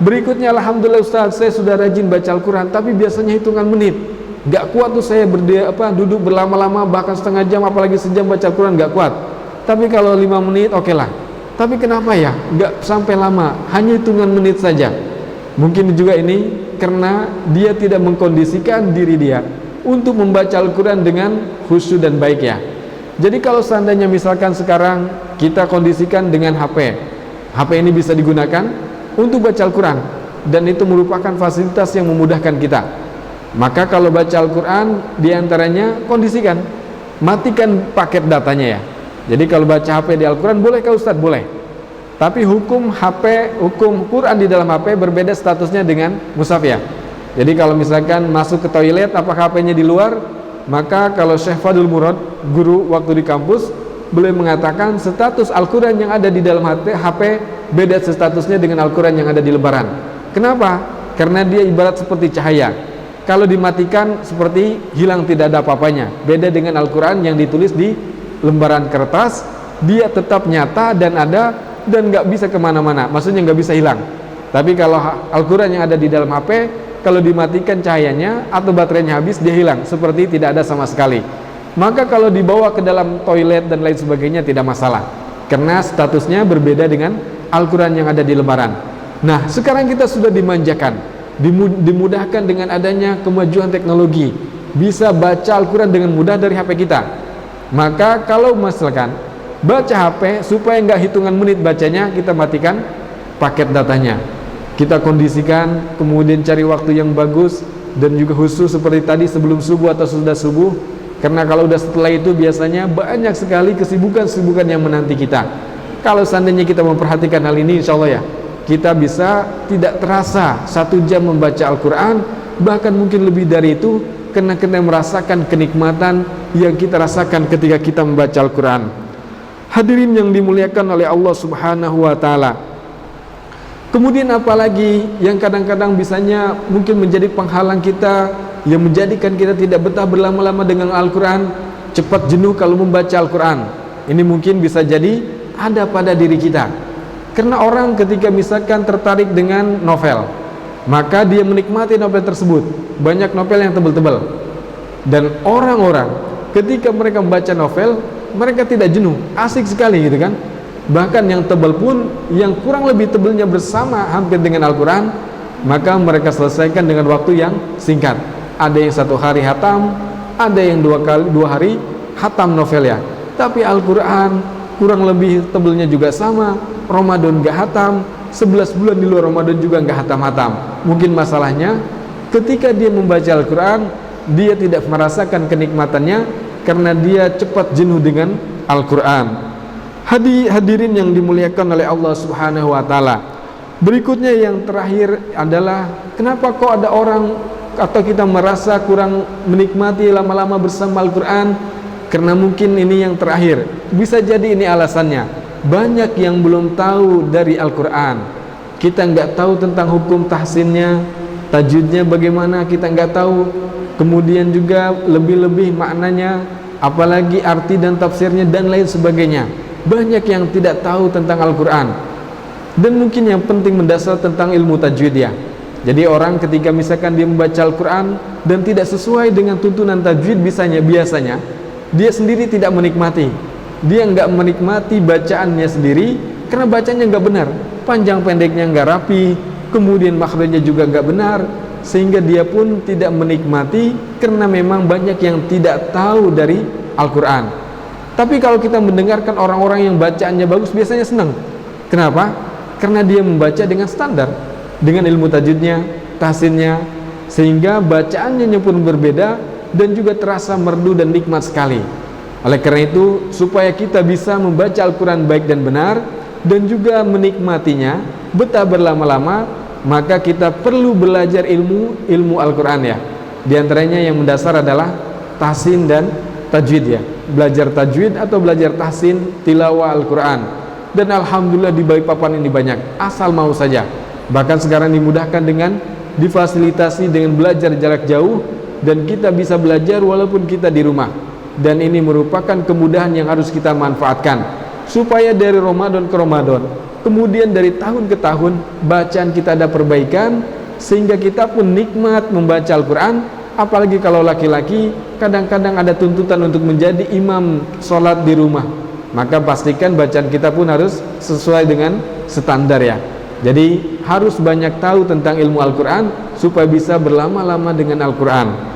Berikutnya, alhamdulillah Ustaz, saya sudah rajin baca Al-Quran, tapi biasanya hitungan menit. Gak kuat tuh saya duduk berlama-lama, bahkan setengah jam, apalagi sejam baca Al-Quran, gak kuat. Tapi kalau 5 menit, oke lah. Tapi kenapa ya gak sampai lama, hanya hitungan menit saja? Mungkin juga ini karena dia tidak mengkondisikan diri dia untuk membaca Al-Quran dengan khusyuk dan baik ya. Jadi kalau seandainya misalkan sekarang kita kondisikan dengan HP ini bisa digunakan untuk baca Al-Quran, dan itu merupakan fasilitas yang memudahkan kita. Maka kalau baca Al-Quran, diantaranya kondisikan, matikan paket datanya ya. Jadi kalau baca HP di Al-Quran, bolehkah Ustadz? Boleh. Tapi hukum Quran di dalam HP berbeda statusnya dengan mushaf ya. Jadi kalau misalkan masuk ke toilet, apakah HP-nya di luar? Maka kalau Syekh Fadul Murad, guru waktu di kampus, beliau mengatakan status Al-Quran yang ada di dalam HP beda statusnya dengan Al-Quran yang ada di lembaran. Kenapa? Karena dia ibarat seperti cahaya. Kalau dimatikan seperti hilang, tidak ada apa-apanya. Beda dengan Al-Quran yang ditulis di lembaran kertas, dia tetap nyata dan ada, dan nggak bisa kemana-mana, maksudnya nggak bisa hilang. Tapi kalau Al-Quran yang ada di dalam HP, kalau dimatikan cahayanya atau baterainya habis, dia hilang, seperti tidak ada sama sekali. Maka kalau dibawa ke dalam toilet dan lain sebagainya tidak masalah, karena statusnya berbeda dengan Al-Quran yang ada di lembaran. Nah, sekarang kita sudah dimanjakan, dimudahkan dengan adanya kemajuan teknologi, bisa baca Al-Quran dengan mudah dari HP kita. Maka kalau misalkan baca HP supaya nggak hitungan menit bacanya, kita matikan paket datanya, kita kondisikan, kemudian cari waktu yang bagus dan juga khusus seperti tadi sebelum subuh atau sudah subuh. Karena kalau udah setelah itu biasanya banyak sekali kesibukan-kesibukan yang menanti kita. Kalau seandainya kita memperhatikan hal ini, insya Allah ya, kita bisa tidak terasa 1 jam membaca Al-Quran, bahkan mungkin lebih dari itu, karena kita merasakan kenikmatan yang kita rasakan ketika kita membaca Al-Quran. Hadirin yang dimuliakan oleh Allah Subhanahu wa Ta'ala. Kemudian apalagi yang kadang-kadang bisanya mungkin menjadi penghalang kita, yang menjadikan kita tidak betah berlama-lama dengan Al-Quran, cepat jenuh kalau membaca Al-Quran. Ini mungkin bisa jadi ada pada diri kita. Karena orang ketika misalkan tertarik dengan novel, maka dia menikmati novel tersebut. Banyak novel yang tebal-tebal, dan orang-orang ketika mereka membaca novel, mereka tidak jenuh, asik sekali gitu kan. Bahkan yang tebal pun, yang kurang lebih tebalnya bersama hampir dengan Al-Quran, maka mereka selesaikan dengan waktu yang singkat. Ada yang 1 hari hatam, ada yang 2 hari hatam novel ya. Tapi Al-Quran kurang lebih tebalnya juga sama. Ramadan gak hatam, 11 bulan di luar Ramadan juga gak hatam-hatam. Mungkin masalahnya ketika dia membaca Al-Quran, dia tidak merasakan kenikmatannya karena dia cepat jenuh dengan Al-Quran. Hadirin yang dimuliakan oleh Allah Subhanahu wa Ta'ala. Berikutnya yang terakhir adalah, kenapa kok ada orang atau kita merasa kurang menikmati lama-lama bersama Al-Quran? Karena mungkin ini yang terakhir. Bisa jadi ini alasannya. Banyak yang belum tahu dari Al-Quran. Kita nggak tahu tentang hukum tahsinnya, tajwidnya bagaimana, kita nggak tahu. Kemudian juga lebih-lebih maknanya, apalagi arti dan tafsirnya dan lain sebagainya. Banyak yang tidak tahu tentang Al-Quran. Dan mungkin yang penting mendasar tentang ilmu tajwid ya. Jadi orang ketika misalkan dia membaca Al-Quran dan tidak sesuai dengan tuntunan tajwid, biasanya dia sendiri tidak menikmati. Dia nggak menikmati bacaannya sendiri karena bacanya nggak benar, panjang pendeknya nggak rapi, kemudian makhrajnya juga nggak benar, sehingga dia pun tidak menikmati karena memang banyak yang tidak tahu dari Al-Quran. Tapi kalau kita mendengarkan orang-orang yang bacaannya bagus, biasanya senang. Kenapa? Karena dia membaca dengan standar, dengan ilmu tajwidnya, tahsinnya, sehingga bacaannya pun berbeda dan juga terasa merdu dan nikmat sekali. Oleh karena itu, supaya kita bisa membaca Al-Quran baik dan benar dan juga menikmatinya, betah berlama-lama, maka kita perlu belajar ilmu Al-Quran ya. Di antaranya yang mendasar adalah tahsin dan tajwid ya. Belajar tajwid atau belajar tahsin tilawah Al-Quran. Dan alhamdulillah di Balikpapan ini banyak, asal mau saja. Bahkan sekarang dimudahkan dengan difasilitasi dengan belajar jarak jauh, dan kita bisa belajar walaupun kita di rumah. Dan ini merupakan kemudahan yang harus kita manfaatkan. supaya dari Ramadan ke Ramadan, kemudian dari tahun ke tahun bacaan kita ada perbaikan, sehingga kita pun nikmat membaca Al-Quran. Apalagi kalau laki-laki kadang-kadang ada tuntutan untuk menjadi imam sholat di rumah, maka pastikan bacaan kita pun harus sesuai dengan standar ya. Jadi harus banyak tahu tentang ilmu Al-Quran supaya bisa berlama-lama dengan Al-Quran.